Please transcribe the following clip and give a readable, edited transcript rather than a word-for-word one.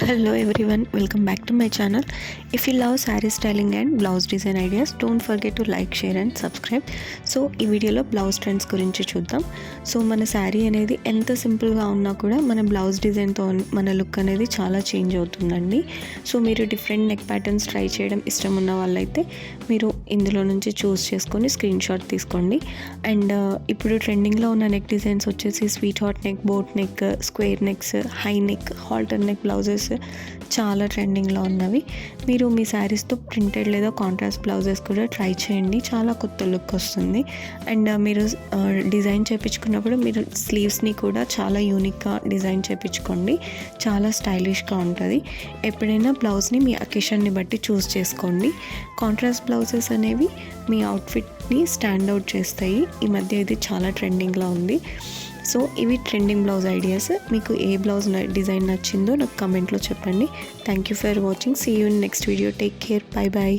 Hello everyone, welcome back to my channel. If you love saree styling and blouse design ideas, don't forget to like, share and subscribe. So ఈ వీడియోలో blouse trends గురించి చూద్దాం. So మన శారీ అనేది ఎంత సింపుల్గా ఉన్నా కూడా మన బ్లౌజ్ డిజైన్తో మన లుక్ అనేది చాలా చేంజ్ అవుతుందండి. సో మీరు డిఫరెంట్ నెక్ ప్యాటర్న్స్ ట్రై చేయడం ఇష్టం ఉన్న వాళ్ళైతే మీరు ఇందులో నుంచి చూస్ చేసుకొని స్క్రీన్ షాట్ తీసుకోండి. అండ్ ఇప్పుడు ట్రెండింగ్లో ఉన్న నెక్ డిజైన్స్ వచ్చేసి sweetheart neck, boat neck, square necks, high neck, halter neck blouses చాలా ట్రెండింగ్లో ఉన్నవి. మీరు మీ శారీస్తో ప్రింటెడ్ లేదా కాంట్రాస్ట్ బ్లౌజెస్ కూడా ట్రై చేయండి, చాలా కొత్త లుక్ వస్తుంది. అండ్ మీరు డిజైన్ చేయించుకున్నప్పుడు మీరు స్లీవ్స్ని కూడా చాలా యూనిక్గా డిజైన్ చేయించుకోండి, చాలా స్టైలిష్గా ఉంటుంది. ఎప్పుడైనా బ్లౌజ్ని మీ అకేషన్ని బట్టి చూస్ చేసుకోండి. కాంట్రాస్ట్ బ్లౌజెస్ అనేవి మీ అవుట్ఫిట్ని స్టాండ్ అవుట్ చేస్తాయి. ఈ మధ్య ఇది చాలా ట్రెండింగ్లో ఉంది. సో ఇవి ట్రెండింగ్ బ్లౌజ్ ఐడియాస్. మీకు ఏ బ్లౌజ్ డిజైన్ నచ్చిందో నాకు కమెంట్లో చెప్పండి. Thank you for watching. See you in next video. Take care. Bye bye.